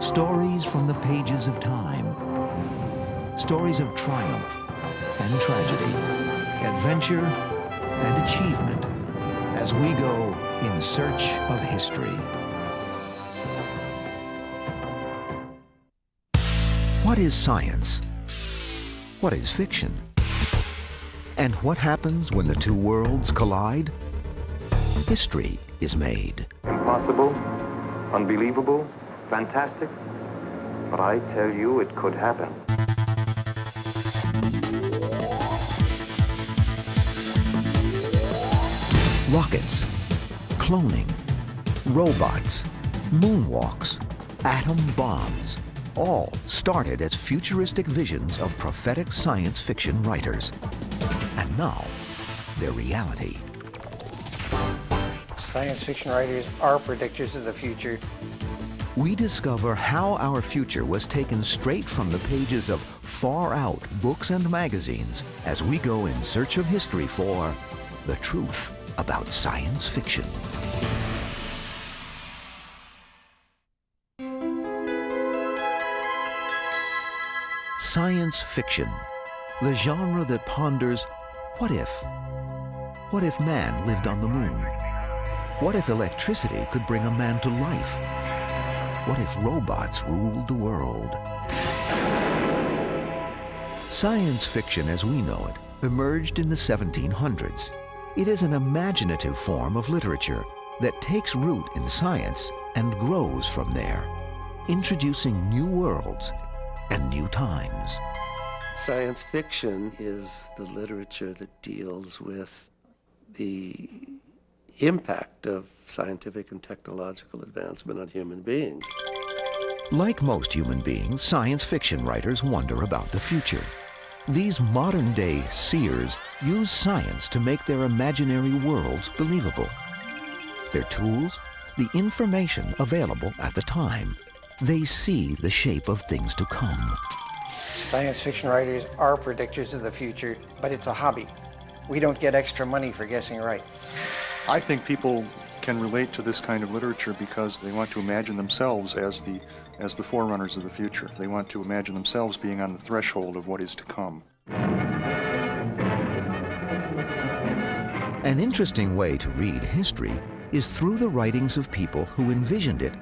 Stories from the pages of time. Stories of triumph and tragedy, adventure and achievement, as we go in search of history. What is science? What is fiction? And what happens when the two worlds collide? History is made. Impossible, unbelievable, fantastic, but I tell you it could happen. Rockets, cloning, robots, moonwalks, atom bombs, all started as futuristic visions of prophetic science fiction writers. And now, they're reality. Science fiction writers are predictors of the future. We discover how our future was taken straight from the pages of far-out books and magazines as we go in search of history for the truth about science fiction. Science fiction, the genre that ponders, what if? What if man lived on the moon? What if electricity could bring a man to life? What if robots ruled the world? Science fiction as we know it emerged in the 1700s. It is an imaginative form of literature that takes root in science and grows from there, introducing new worlds and new times. Science fiction is the literature that deals with the impact of scientific and technological advancement on human beings. Like most human beings, science fiction writers wonder about the future. These modern-day seers use science to make their imaginary worlds believable. Their tools, the information available at the time. They see the shape of things to come. Science fiction writers are predictors of the future, but it's a hobby. We don't get extra money for guessing right. I think people can relate to this kind of literature because they want to imagine themselves as the forerunners of the future. They want to imagine themselves being on the threshold of what is to come. An interesting way to read history is through the writings of people who envisioned it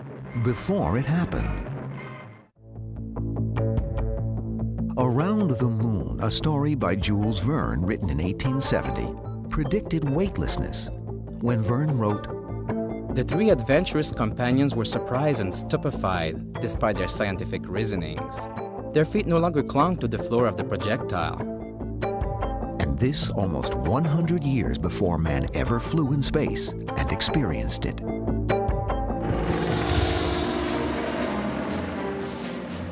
before it happened. Around the Moon, a story by Jules Verne written in 1870, predicted weightlessness when Verne wrote, "The three adventurous companions were surprised and stupefied despite their scientific reasonings. Their feet no longer clung to the floor of the projectile." And this almost 100 years before man ever flew in space and experienced it.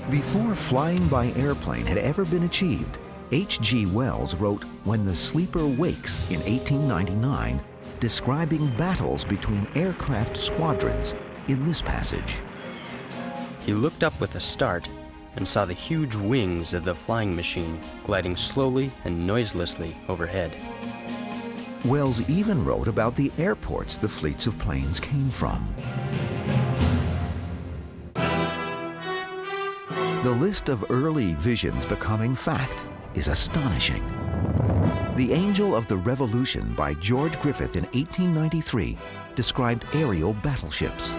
Before flying by airplane had ever been achieved, H.G. Wells wrote When the Sleeper Wakes in 1899, describing battles between aircraft squadrons in this passage. He looked up with a start and saw the huge wings of the flying machine gliding slowly and noiselessly overhead. Wells even wrote about the airports the fleets of planes came from. The list of early visions becoming fact is astonishing. The Angel of the Revolution by George Griffith in 1893 described aerial battleships.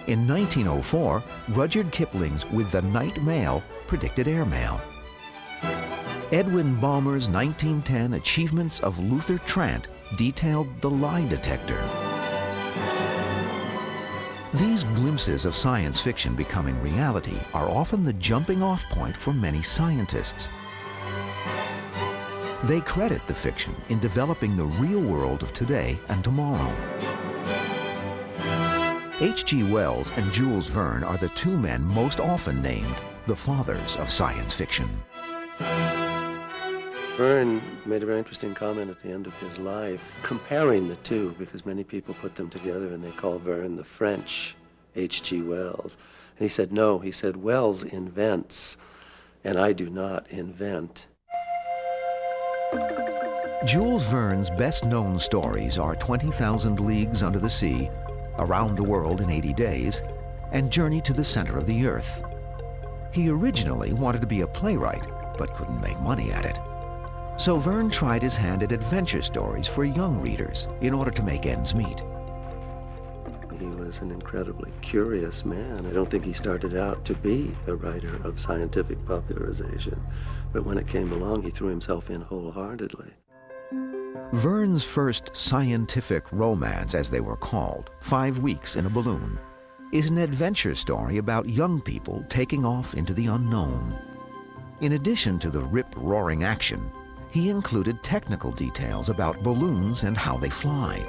In 1904, Rudyard Kipling's With the Night Mail predicted airmail. Edwin Balmer's 1910 Achievements of Luther Trant detailed the lie detector. These glimpses of science fiction becoming reality are often the jumping-off point for many scientists. They credit the fiction in developing the real world of today and tomorrow. H.G. Wells and Jules Verne are the two men most often named the fathers of science fiction. Verne made a very interesting comment at the end of his life, comparing the two, because many people put them together and they call Verne the French H.G. Wells. And he said, no, he said, Wells invents, and I do not invent. Jules Verne's best-known stories are 20,000 Leagues Under the Sea, Around the World in 80 Days, and Journey to the Center of the Earth. He originally wanted to be a playwright, but couldn't make money at it. So Verne tried his hand at adventure stories for young readers in order to make ends meet. He was an incredibly curious man. I don't think he started out to be a writer of scientific popularization, but when it came along, he threw himself in wholeheartedly. Verne's first scientific romance, as they were called, 5 Weeks in a Balloon, is an adventure story about young people taking off into the unknown. In addition to the rip-roaring action, he included technical details about balloons and how they fly.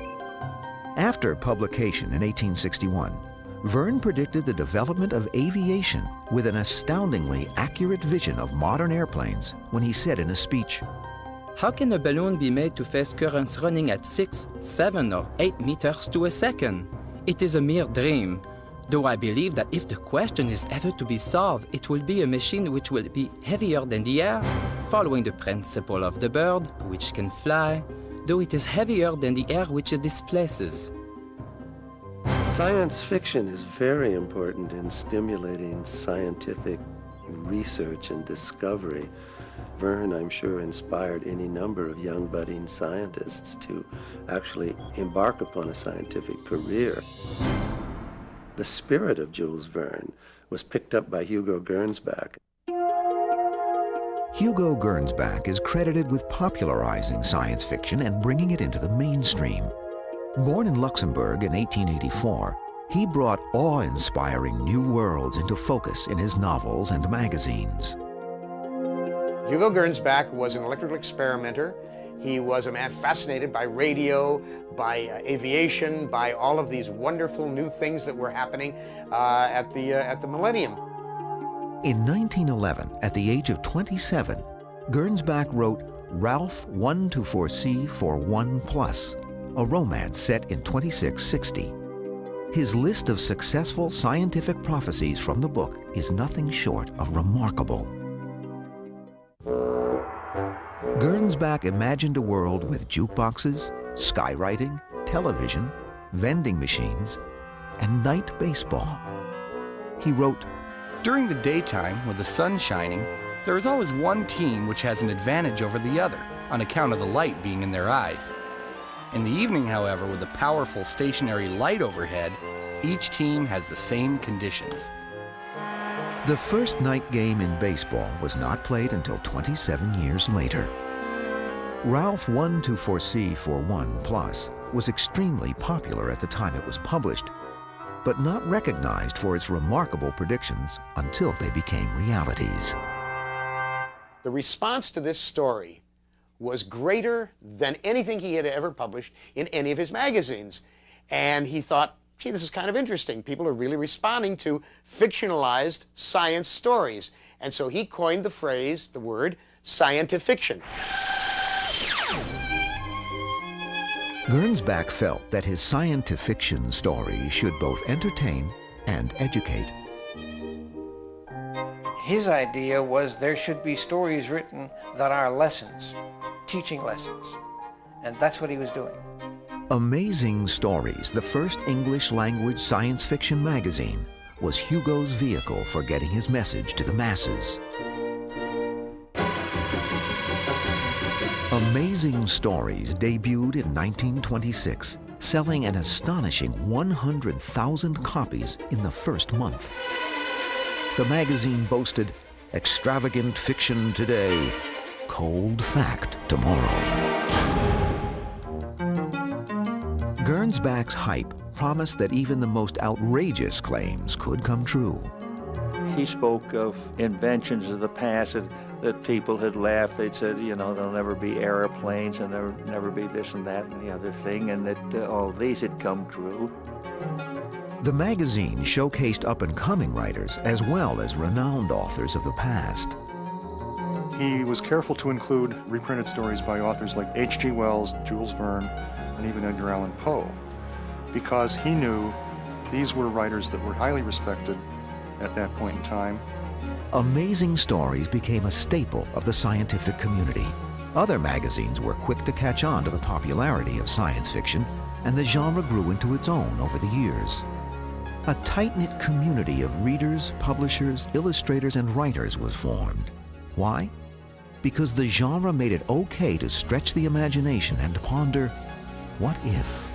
After publication in 1861, Verne predicted the development of aviation with an astoundingly accurate vision of modern airplanes when he said in a speech, How can a balloon be made to face currents running at 6, 7, or 8 meters to a second? It is a mere dream, though I believe that if the question is ever to be solved, it will be a machine which will be heavier than the air, following the principle of the bird, which can fly, though it is heavier than the air which it displaces. Science fiction is very important in stimulating scientific research and discovery. Verne, I'm sure, inspired any number of young budding scientists to actually embark upon a scientific career. The spirit of Jules Verne was picked up by Hugo Gernsback. Hugo Gernsback is credited with popularizing science fiction and bringing it into the mainstream. Born in Luxembourg in 1884, he brought awe-inspiring new worlds into focus in his novels and magazines. Hugo Gernsback was an electrical experimenter. He was a man fascinated by radio, by aviation, by all of these wonderful new things that were happening at the millennium. In 1911, at the age of 27, Gernsback wrote Ralph 124C41+, a romance set in 2660. His list of successful scientific prophecies from the book is nothing short of remarkable. Gernsback imagined a world with jukeboxes, skywriting, television, vending machines, and night baseball. He wrote, During the daytime, with the sun shining, there is always one team which has an advantage over the other, on account of the light being in their eyes. In the evening, however, with a powerful stationary light overhead, each team has the same conditions. The first night game in baseball was not played until 27 years later. Ralph 124C41+ was extremely popular at the time it was published, but not recognized for its remarkable predictions until they became realities. The response to this story was greater than anything he had ever published in any of his magazines. And he thought, gee, this is kind of interesting. People are really responding to fictionalized science stories. And so he coined the phrase, the word, scientifiction. Gernsback felt that his scientifiction stories should both entertain and educate. His idea was there should be stories written that are lessons, teaching lessons. And that's what he was doing. Amazing Stories, the first English-language science fiction magazine, was Hugo's vehicle for getting his message to the masses. Amazing Stories debuted in 1926, selling an astonishing 100,000 copies in the first month. The magazine boasted, "Extravagant fiction today, cold fact tomorrow." Gernsback's hype promised that even the most outrageous claims could come true. He spoke of inventions of the past that people had laughed. They'd said, you know, there'll never be airplanes and there'll never be this and that and the other thing, and that all these had come true. The magazine showcased up-and-coming writers as well as renowned authors of the past. He was careful to include reprinted stories by authors like H.G. Wells, Jules Verne, and even Edgar Allan Poe, because he knew these were writers that were highly respected at that point in time. Amazing Stories became a staple of the scientific community. Other magazines were quick to catch on to the popularity of science fiction, and the genre grew into its own over the years. a tight-knit community of readers, publishers, illustrators, and writers was formed. Why? Because the genre made it okay to stretch the imagination and ponder, what if?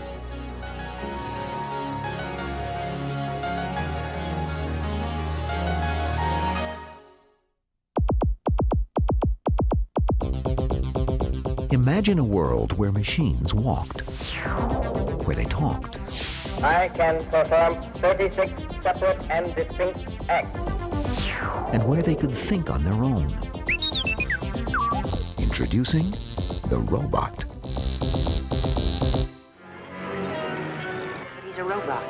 Imagine a world where machines walked, where they talked, I can perform 36 separate and distinct acts. and where they could think on their own. Introducing the robot. But he's a robot.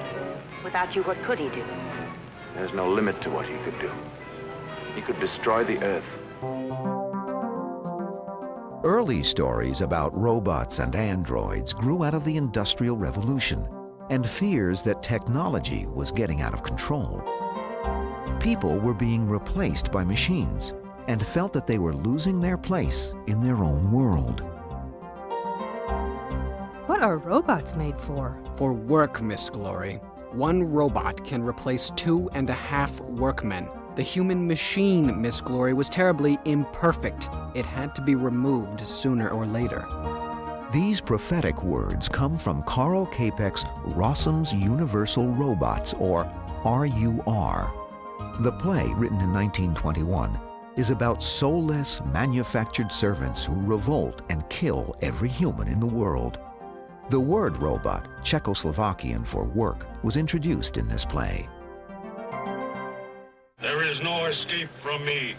Without you, what could he do? There's no limit to what he could do. He could destroy the Earth. Early stories about robots and androids grew out of the Industrial Revolution and fears that technology was getting out of control. People were being replaced by machines and felt that they were losing their place in their own world. What are robots made for? For work, Miss Glory. One robot can replace 2.5 workmen. The human machine, Miss Glory, was terribly imperfect. It had to be removed sooner or later. These prophetic words come from Carl Capek's Rossum's Universal Robots, or RUR. The play, written in 1921, is about soulless manufactured servants who revolt and kill every human in the world. The word robot, Czechoslovakian for work, was introduced in this play. There is no escape from me.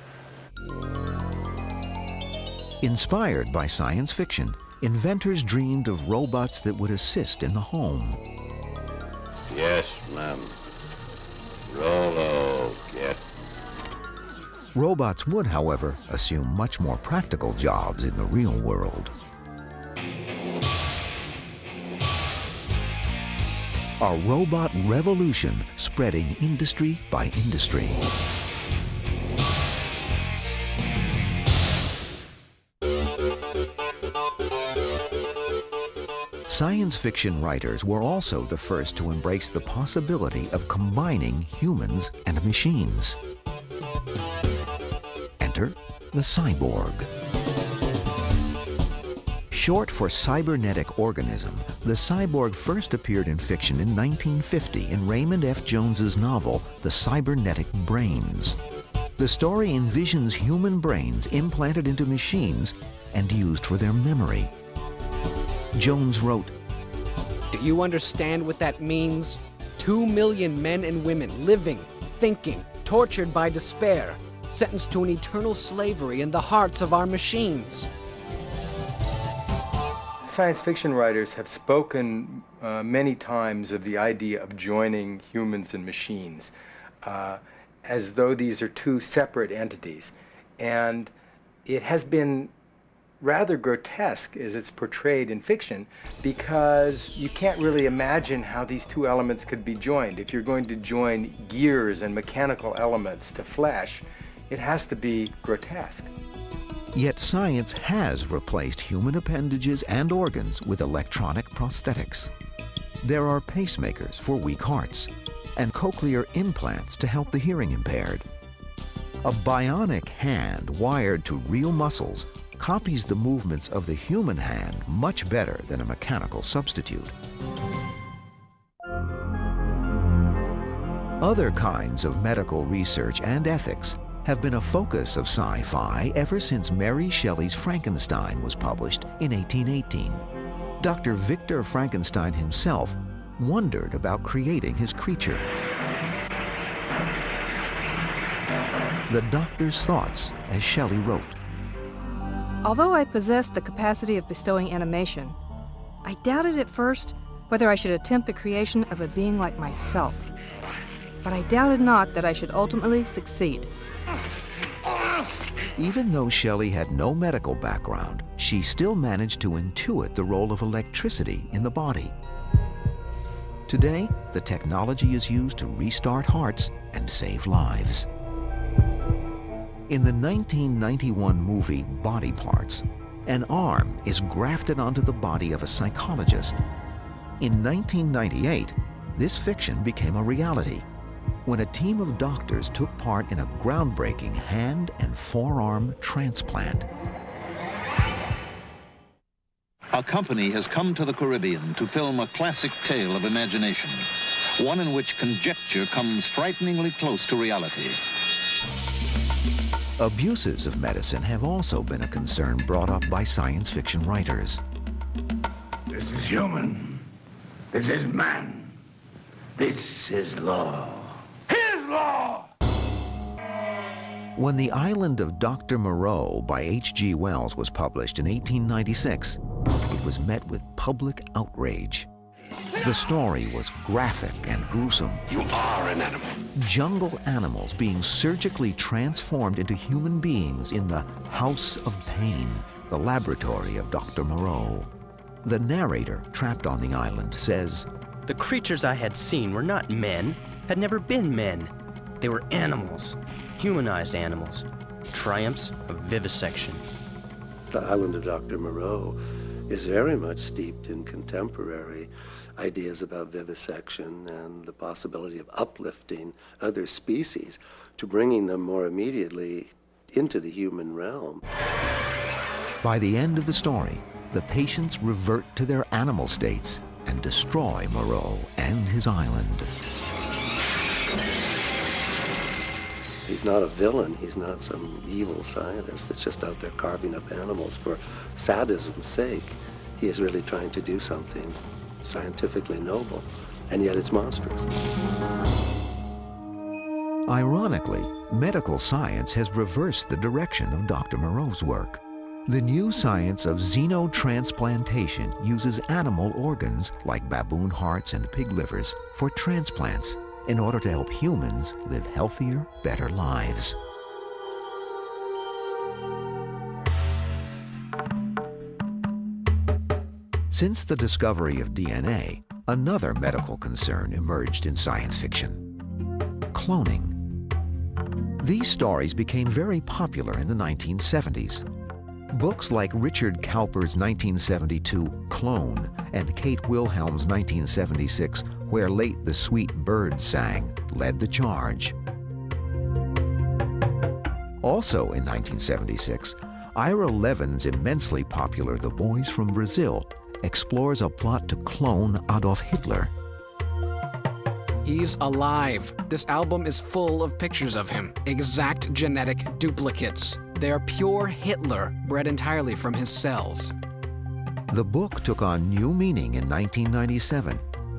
Inspired by science fiction, inventors dreamed of robots that would assist in the home. Yes, ma'am. Rolo, get. Robots would, however, assume much more practical jobs in the real world. A robot revolution spreading industry by industry. Science fiction writers were also the first to embrace the possibility of combining humans and machines. Enter the cyborg. Short for cybernetic organism, the cyborg first appeared in fiction in 1950 in Raymond F. Jones's novel, The Cybernetic Brains. The story envisions human brains implanted into machines and used for their memory. Jones wrote, Do you understand what that means? 2 million men and women living, thinking, tortured by despair, sentenced to an eternal slavery in the hearts of our machines. Science fiction writers have spoken many times of the idea of joining humans and machines as though these are two separate entities. And it has been rather grotesque as it's portrayed in fiction, because you can't really imagine how these two elements could be joined. If you're going to join gears and mechanical elements to flesh, it has to be grotesque. Yet science has replaced human appendages and organs with electronic prosthetics. There are pacemakers for weak hearts and cochlear implants to help the hearing impaired. A bionic hand wired to real muscles copies the movements of the human hand much better than a mechanical substitute. Other kinds of medical research and ethics have been a focus of sci-fi ever since Mary Shelley's Frankenstein was published in 1818. Dr. Victor Frankenstein himself wondered about creating his creature. The doctor's thoughts, as Shelley wrote. Although I possessed the capacity of bestowing animation, I doubted at first whether I should attempt the creation of a being like myself. But I doubted not that I should ultimately succeed. Even though Shelley had no medical background, she still managed to intuit the role of electricity in the body. Today, the technology is used to restart hearts and save lives. In the 1991 movie Body Parts, an arm is grafted onto the body of a psychologist. In 1998, this fiction became a reality when a team of doctors took part in a groundbreaking hand and forearm transplant. A company has come to the Caribbean to film a classic tale of imagination, one in which conjecture comes frighteningly close to reality. Abuses of medicine have also been a concern brought up by science fiction writers. This is human. This is man. This is law. His law! When The Island of Dr. Moreau by H.G. Wells was published in 1896, it was met with public outrage. The story was graphic and gruesome. You are an animal. Jungle animals being surgically transformed into human beings in the House of Pain, the laboratory of Dr. Moreau. The narrator, trapped on the island, says, "The creatures I had seen were not men, had never been men. They were animals, humanized animals, triumphs of vivisection." The Island of Dr. Moreau is very much steeped in contemporary ideas about vivisection and the possibility of uplifting other species to bringing them more immediately into the human realm. By the end of the story, the patients revert to their animal states and destroy Moreau and his island. He's not a villain. He's not some evil scientist that's just out there carving up animals for sadism's sake. He is really trying to do something scientifically noble, and yet it's monstrous. Ironically, medical science has reversed the direction of Dr. Moreau's work. The new science of xenotransplantation uses animal organs like baboon hearts and pig livers for transplants in order to help humans live healthier, better lives. Since the discovery of DNA, another medical concern emerged in science fiction: cloning. These stories became very popular in the 1970s. Books like Richard Cowper's 1972 Clone and Kate Wilhelm's 1976 Where Late the Sweet Bird Sang led the charge. Also in 1976, Ira Levin's immensely popular The Boys from Brazil explores a plot to clone Adolf Hitler. He's alive. This album is full of pictures of him, exact genetic duplicates. They are pure Hitler, bred entirely from his cells. The book took on new meaning in 1997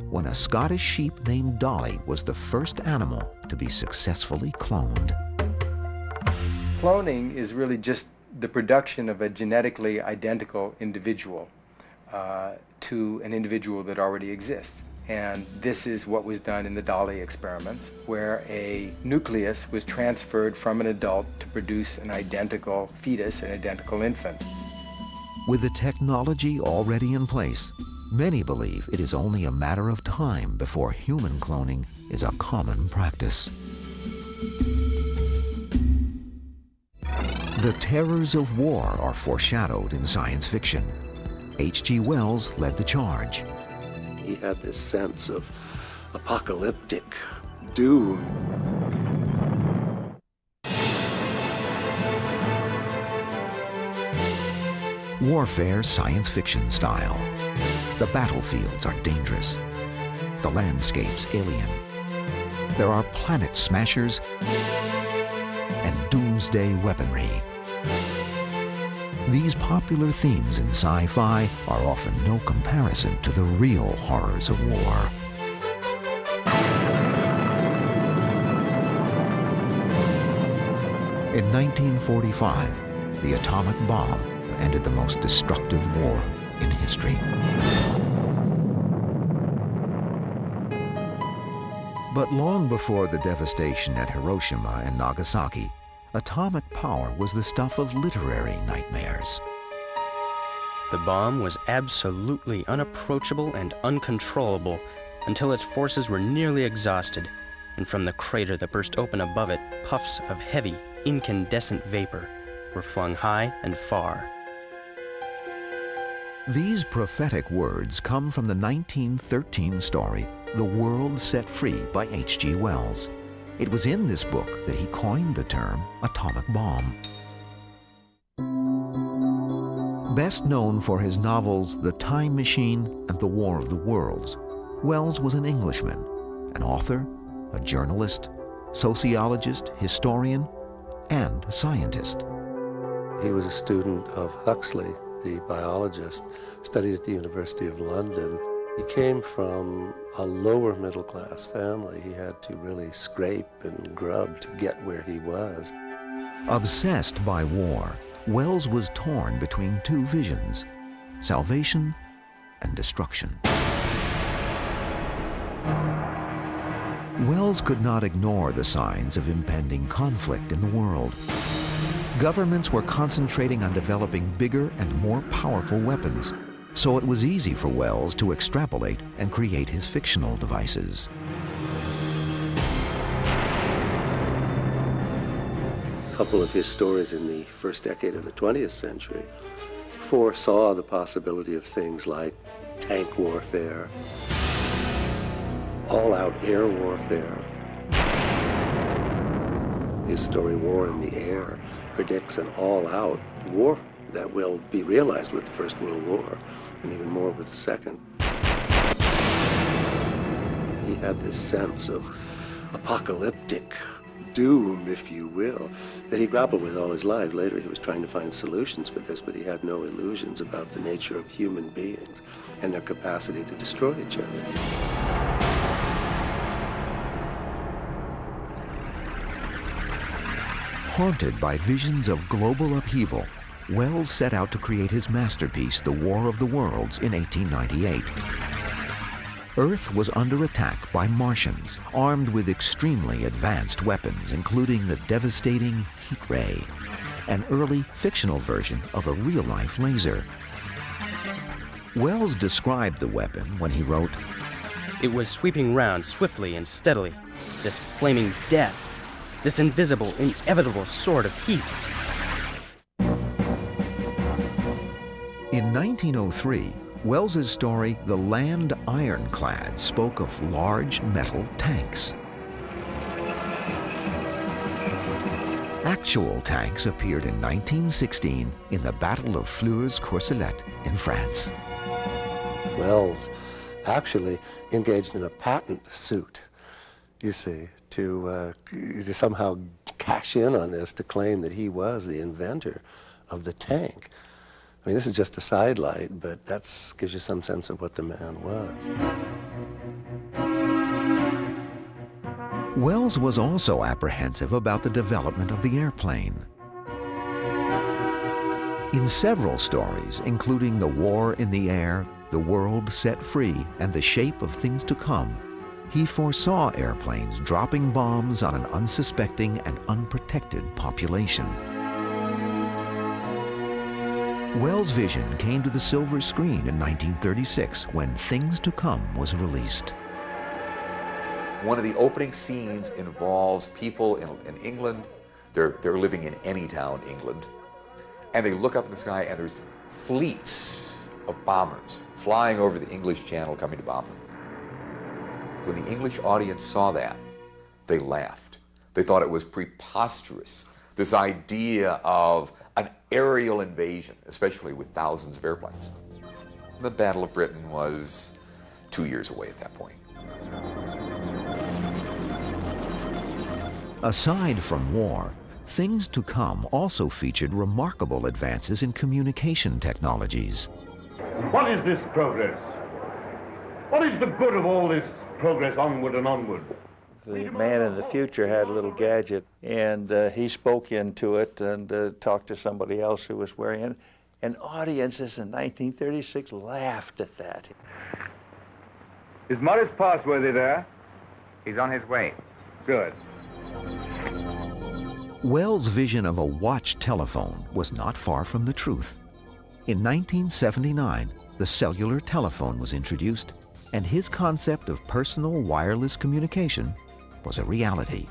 when a Scottish sheep named Dolly was the first animal to be successfully cloned. Cloning is really just the production of a genetically identical individual to an individual that already exists. And this is what was done in the Dolly experiments, where a nucleus was transferred from an adult to produce an identical fetus, an identical infant. With the technology already in place, many believe it is only a matter of time before human cloning is a common practice. The terrors of war are foreshadowed in science fiction. H.G. Wells led the charge. He had this sense of apocalyptic doom. Warfare science fiction style. The battlefields are dangerous. The landscapes alien. There are planet smashers and doomsday weaponry. These popular themes in sci-fi are often no comparison to the real horrors of war. In 1945, the atomic bomb ended the most destructive war in history. But long before the devastation at Hiroshima and Nagasaki, atomic power was the stuff of literary nightmares. The bomb was absolutely unapproachable and uncontrollable until its forces were nearly exhausted, and from the crater that burst open above it, puffs of heavy, incandescent vapor were flung high and far. These prophetic words come from the 1913 story, The World Set Free by H.G. Wells. It was in this book that he coined the term atomic bomb. Best known for his novels The Time Machine and The War of the Worlds, Wells was an Englishman, an author, a journalist, sociologist, historian, and a scientist. He was a student of Huxley, the biologist, studied at the University of London. He came from a lower middle class family. He had to really scrape and grub to get where he was. Obsessed by war, Wells was torn between two visions, salvation and destruction. Wells could not ignore the signs of impending conflict in the world. Governments were concentrating on developing bigger and more powerful weapons, so it was easy for Wells to extrapolate and create his fictional devices. A couple of his stories in the first decade of the 20th century foresaw the possibility of things like tank warfare, all-out air warfare. His story, War in the Air, predicts an all-out war that will be realized with the First World War, and even more with the Second. He had this sense of apocalyptic doom, if you will, that he grappled with all his life. Later he was trying to find solutions for this, but he had no illusions about the nature of human beings and their capacity to destroy each other. Haunted by visions of global upheaval, Wells set out to create his masterpiece, The War of the Worlds, in 1898. Earth was under attack by Martians, armed with extremely advanced weapons, including the devastating heat ray, an early fictional version of a real-life laser. Wells described the weapon when he wrote, "It was sweeping round swiftly and steadily, this flaming death, this invisible, inevitable sword of heat." In 1903, Wells's story, The Land Ironclad, spoke of large metal tanks. Actual tanks appeared in 1916 in the Battle of Flers-Courcelette in France. Wells actually engaged in a patent suit, you see, to somehow cash in on this, to claim that he was the inventor of the tank. I mean, this is just a sidelight, but that gives you some sense of what the man was. Wells was also apprehensive about the development of the airplane. In several stories, including The War in the Air, The World Set Free, and The Shape of Things to Come, he foresaw airplanes dropping bombs on an unsuspecting and unprotected population. Wells' vision came to the silver screen in 1936 when Things to Come was released. One of the opening scenes involves people in England. They're living in any town, England, and they look up in the sky and there's fleets of bombers flying over the English Channel coming to bomb them. When the English audience saw that, they laughed. They thought it was preposterous, this idea of an aerial invasion, especially with thousands of airplanes. The Battle of Britain was 2 years away at that point. Aside from war, Things to Come also featured remarkable advances in communication technologies. What is this progress? What is the good of all this progress onward and onward? The man in the future had a little gadget, and he spoke into it and talked to somebody else who was wearing it. And audiences in 1936 laughed at that. Is Morris Parsworthy there? He's on his way. Good. Wells' vision of a watch telephone was not far from the truth. In 1979, the cellular telephone was introduced, and his concept of personal wireless communication was a reality.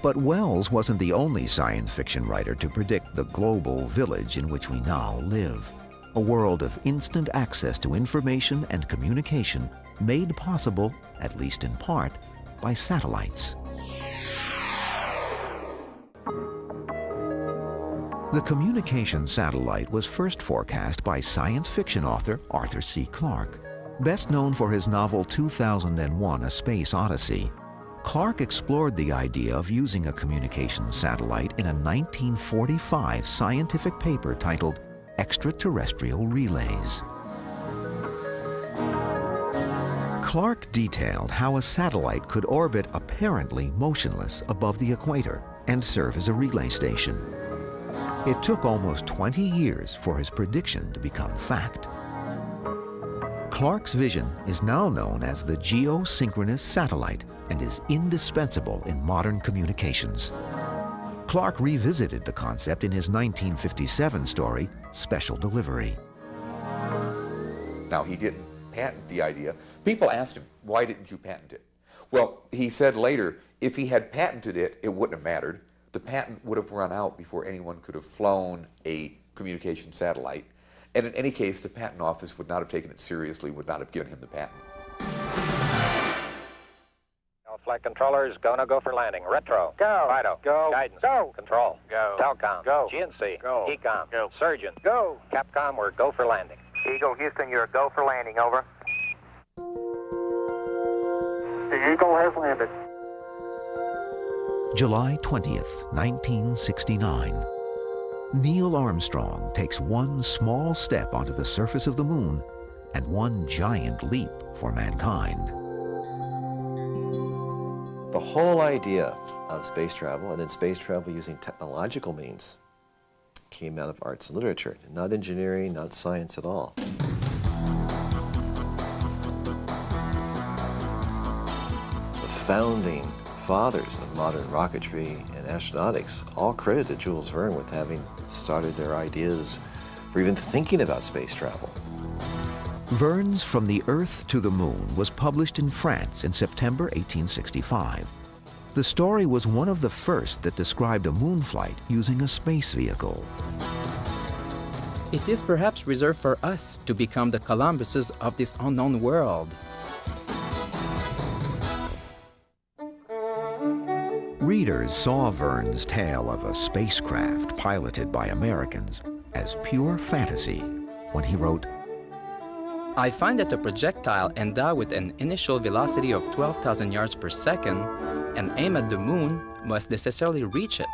But Wells wasn't the only science fiction writer to predict the global village in which we now live. a world of instant access to information and communication made possible, at least in part, by satellites. The communication satellite was first forecast by science fiction author Arthur C. Clarke. Best known for his novel 2001: A Space Odyssey, Clarke explored the idea of using a communications satellite in a 1945 scientific paper titled Extraterrestrial Relays. Clarke detailed how a satellite could orbit apparently motionless above the equator and serve as a relay station. It took almost 20 years for his prediction to become fact. Clarke's vision is now known as the geosynchronous satellite and is indispensable in modern communications. Clarke revisited the concept in his 1957 story, Special Delivery. Now, he didn't patent the idea. People asked him, why didn't you patent it? Well, he said later, if he had patented it, it wouldn't have mattered. The patent would have run out before anyone could have flown a communication satellite. And in any case, the patent office would not have taken it seriously, would not have given him the patent. Flight controllers, go for landing. Retro. Go. FIDO. Go. Guidance. Go. Control. Go. Telcom. Go. GNC. Go. ECOM. Go. Surgeon. Go. Capcom, we're go for landing. Eagle, Houston, you're a go for landing, over. The Eagle has landed. July 20th, 1969. Neil Armstrong takes one small step onto the surface of the moon and one giant leap for mankind. The whole idea of space travel, and then space travel using technological means, came out of arts and literature, not engineering, not science at all. The founding fathers of modern rocketry and astronautics all credited Jules Verne with having started their ideas for even thinking about space travel. Verne's From the Earth to the Moon was published in France in September 1865. The story was one of the first that described a moon flight using a space vehicle. It is perhaps reserved for us to become the Columbuses of this unknown world. Readers saw Verne's tale of a spacecraft piloted by Americans as pure fantasy when he wrote, I find that a projectile endowed with an initial velocity of 12,000 yards per second and aim at the moon must necessarily reach it.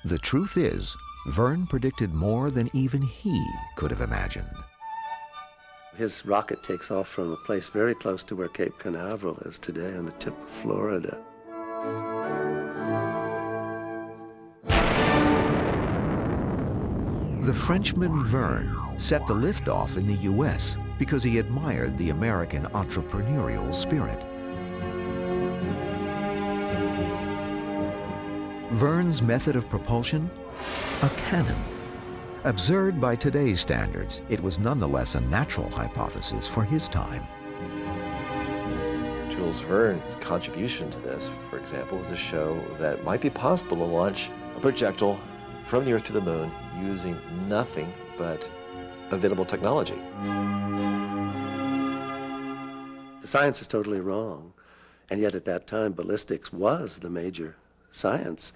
The truth is, Verne predicted more than even he could have imagined. His rocket takes off from a place very close to where Cape Canaveral is today, on the tip of Florida. The Frenchman Verne set the liftoff in the U.S. because he admired the American entrepreneurial spirit. Verne's method of propulsion? A cannon. Absurd by today's standards, it was nonetheless a natural hypothesis for his time. Jules Verne's contribution to this, for example, was to show that it might be possible to launch a projectile from the Earth to the Moon using nothing but available technology. The science is totally wrong, and yet at that time ballistics was the major science,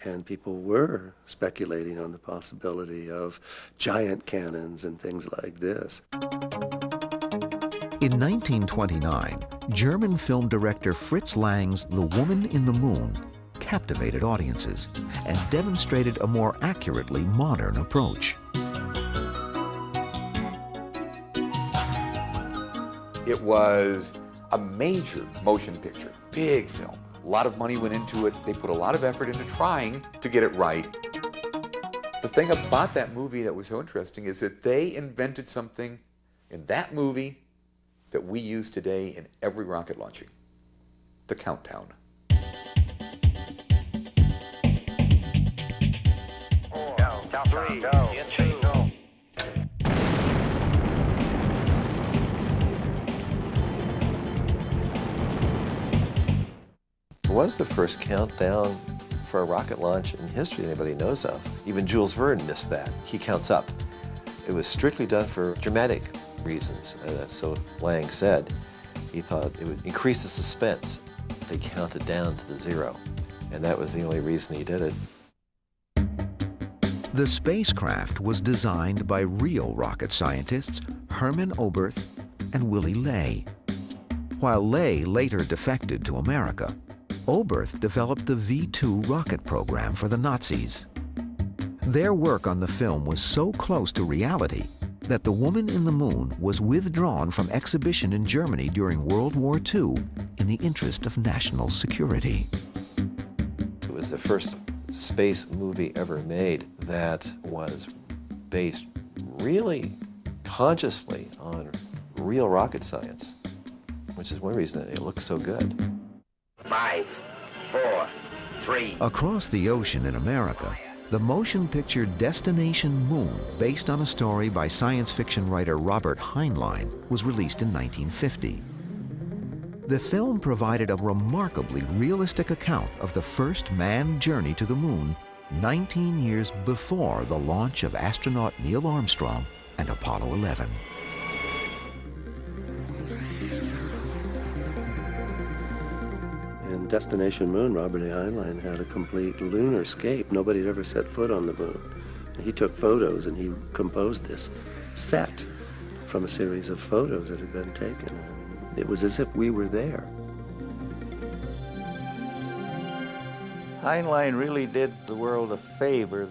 and people were speculating on the possibility of giant cannons and things like this. In 1929, German film director Fritz Lang's The Woman in the Moon captivated audiences and demonstrated a more accurately modern approach. It was a major motion picture, big film. A lot of money went into it. They put a lot of effort into trying to get it right. The thing about that movie that was so interesting is that they invented something in that movie that we use today in every rocket launching: the countdown. It was the first countdown for a rocket launch in history anybody knows of. Even Jules Verne missed that. He counts up. It was strictly done for dramatic reasons. So Lang said he thought it would increase the suspense. They counted down to the 0. And that was the only reason he did it. The spacecraft was designed by real rocket scientists Herman Oberth and Willy Ley. While Ley later defected to America, Oberth developed the V-2 rocket program for the Nazis. Their work on the film was so close to reality that the woman in the moon was withdrawn from exhibition in Germany during World War II in the interest of national security. It was the first space movie ever made that was based really consciously on real rocket science, which is one reason it looks so good. 5, 4, 3. Across the ocean in America, the motion picture Destination Moon, based on a story by science fiction writer Robert Heinlein, was released in 1950. The film provided a remarkably realistic account of the first manned journey to the moon 19 years before the launch of astronaut Neil Armstrong and Apollo 11. In Destination Moon, Robert A. Heinlein had a complete lunarscape. Nobody had ever set foot on the moon. And he took photos and he composed this set from a series of photos that had been taken. It was as if we were there. Heinlein really did the world a favor.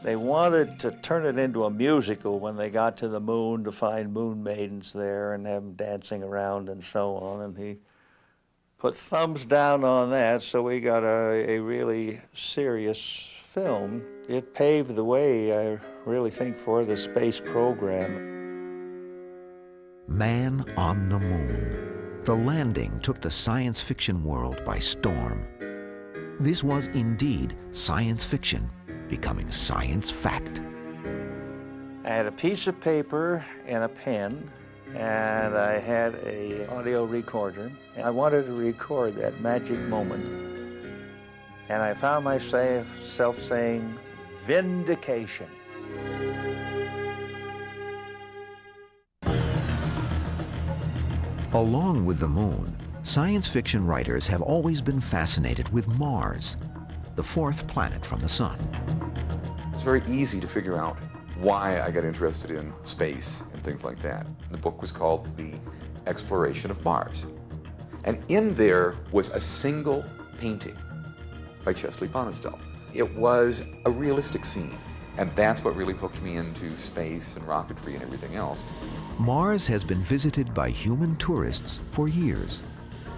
They wanted to turn it into a musical when they got to the moon, to find moon maidens there and have them dancing around and so on. And he put thumbs down on that, so we got a really serious film. It paved the way, I really think, for the space program. Man on the Moon. The landing took the science fiction world by storm. This was indeed science fiction becoming science fact. I had a piece of paper and a pen, and I had an audio recorder. And I wanted to record that magic moment. And I found myself saying, vindication. Along with the moon, science fiction writers have always been fascinated with Mars, the fourth planet from the sun. It's very easy to figure out why I got interested in space and things like that. The book was called The Exploration of Mars. And in there was a single painting by Chesley Bonestell. It was a realistic scene, and that's what really hooked me into space and rocketry and everything else. Mars has been visited by human tourists for years.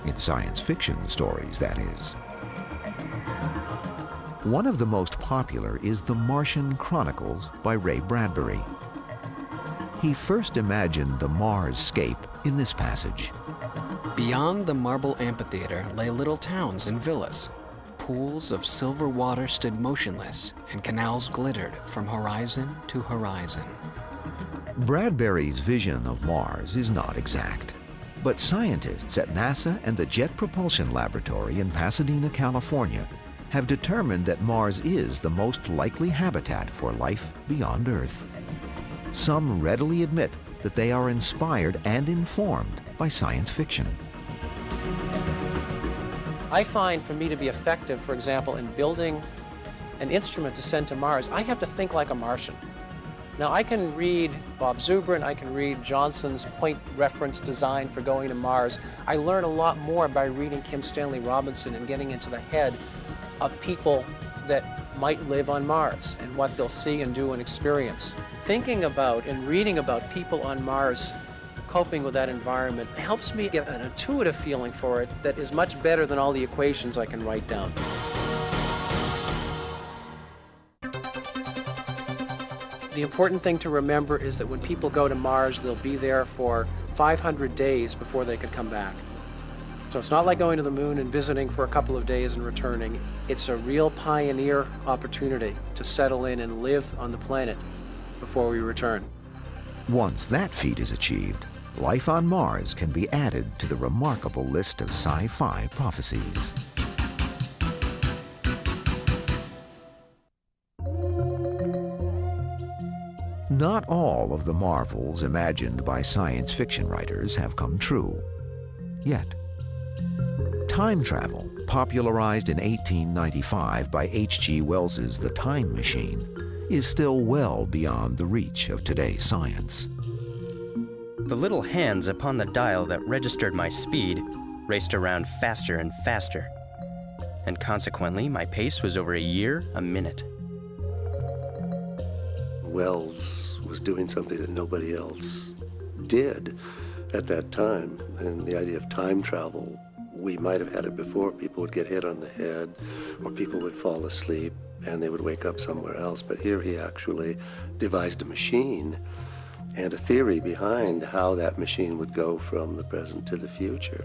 In science fiction stories, that is. One of the most popular is The Martian Chronicles by Ray Bradbury. He first imagined the Mars-scape in this passage. Beyond the marble amphitheater lay little towns and villas. Pools of silver water stood motionless, and canals glittered from horizon to horizon. Bradbury's vision of Mars is not exact, but scientists at NASA and the Jet Propulsion Laboratory in Pasadena, California, have determined that Mars is the most likely habitat for life beyond Earth. Some readily admit that they are inspired and informed by science fiction. I find for me to be effective, for example, in building an instrument to send to Mars, I have to think like a Martian. Now, I can read Bob Zubrin, I can read Johnson's point reference design for going to Mars. I learn a lot more by reading Kim Stanley Robinson and getting into the head of people that might live on Mars and what they'll see and do and experience. Thinking about and reading about people on Mars coping with that environment helps me get an intuitive feeling for it that is much better than all the equations I can write down. The important thing to remember is that when people go to Mars, they'll be there for 500 days before they could come back. So it's not like going to the moon and visiting for a couple of days and returning. It's a real pioneer opportunity to settle in and live on the planet before we return. Once that feat is achieved, life on Mars can be added to the remarkable list of sci-fi prophecies. Not all of the marvels imagined by science fiction writers have come true, yet. Time travel, popularized in 1895 by H.G. Wells's The Time Machine, is still well beyond the reach of today's science. The little hands upon the dial that registered my speed raced around faster and faster, and consequently my pace was over a year a minute. Wells was doing something that nobody else did at that time, and the idea of time travel, we might have had it before. People would get hit on the head, or people would fall asleep and they would wake up somewhere else. But here he actually devised a machine and a theory behind how that machine would go from the present to the future.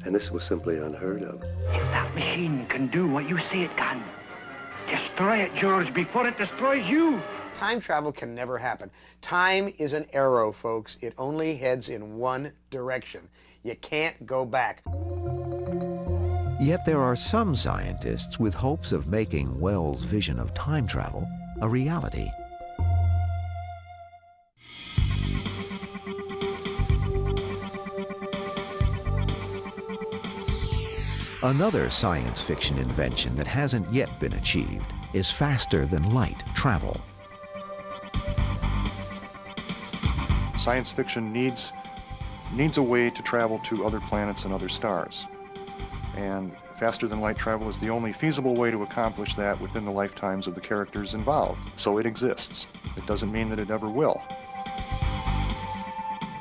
And this was simply unheard of. If that machine can do what you say it can, destroy it, George, before it destroys you. Time travel can never happen. Time is an arrow, folks. It only heads in one direction. You can't go back. Yet there are some scientists with hopes of making Wells' vision of time travel a reality. Another science fiction invention that hasn't yet been achieved is faster-than-light travel. Science fiction needs a way to travel to other planets and other stars. And faster-than-light travel is the only feasible way to accomplish that within the lifetimes of the characters involved. So it exists. It doesn't mean that it ever will.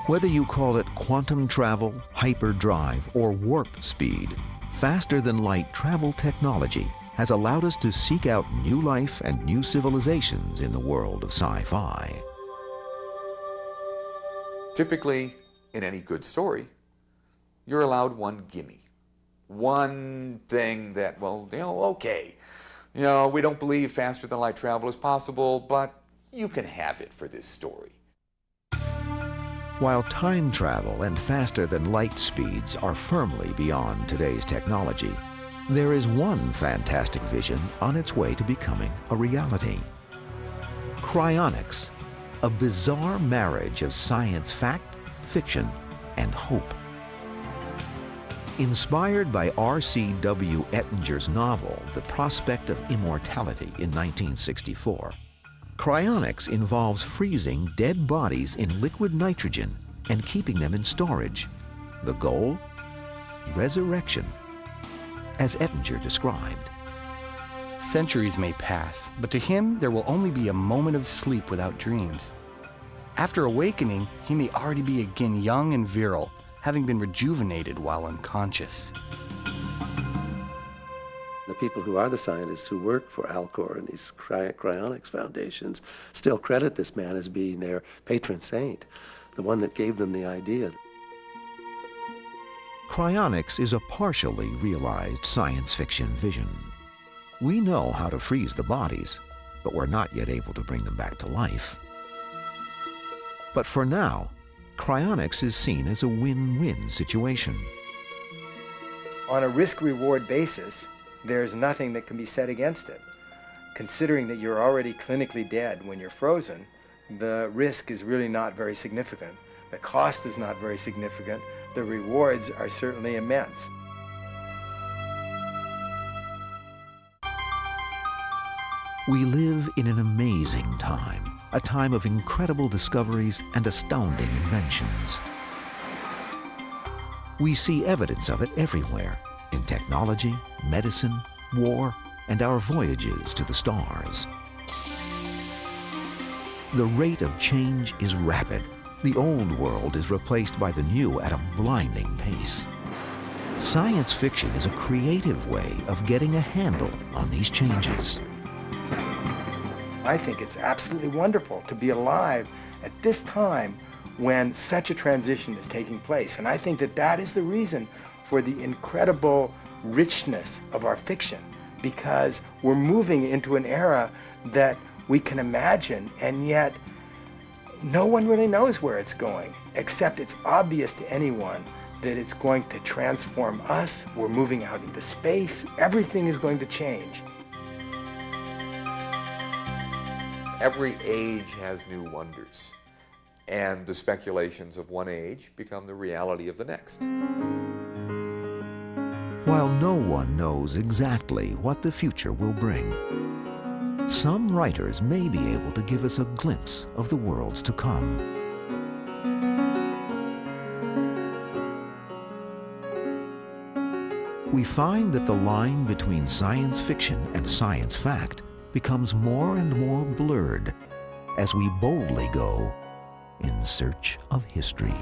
Whether you call it quantum travel, hyperdrive, or warp speed, faster-than-light travel technology has allowed us to seek out new life and new civilizations in the world of sci-fi. Typically, in any good story, you're allowed one gimme. One thing that, well, okay, we don't believe faster-than-light travel is possible, but you can have it for this story. While time travel and faster-than-light speeds are firmly beyond today's technology, there is one fantastic vision on its way to becoming a reality. Cryonics, a bizarre marriage of science fact, fiction, and hope. Inspired by R.C.W. Ettinger's novel, The Prospect of Immortality in 1964, cryonics involves freezing dead bodies in liquid nitrogen and keeping them in storage. The goal? Resurrection, as Ettinger described. Centuries may pass, but to him there will only be a moment of sleep without dreams. After awakening, he may already be again young and virile, having been rejuvenated while unconscious. The people who are the scientists who work for Alcor and these cryonics foundations still credit this man as being their patron saint, the one that gave them the idea. Cryonics is a partially realized science fiction vision. We know how to freeze the bodies, but we're not yet able to bring them back to life. But for now, cryonics is seen as a win-win situation. On a risk-reward basis, there's nothing that can be said against it. Considering that you're already clinically dead when you're frozen, the risk is really not very significant. The cost is not very significant. The rewards are certainly immense. We live in an amazing time, a time of incredible discoveries and astounding inventions. We see evidence of it everywhere, in technology, medicine, war, and our voyages to the stars. The rate of change is rapid. The old world is replaced by the new at a blinding pace. Science fiction is a creative way of getting a handle on these changes. I think it's absolutely wonderful to be alive at this time when such a transition is taking place. And I think that that is the reason for the incredible richness of our fiction, because we're moving into an era that we can imagine, and yet no one really knows where it's going, except it's obvious to anyone that it's going to transform us. We're moving out into space. Everything is going to change. Every age has new wonders, and the speculations of one age become the reality of the next. While no one knows exactly what the future will bring, some writers may be able to give us a glimpse of the worlds to come. We find that the line between science fiction and science fact becomes more and more blurred as we boldly go in search of history.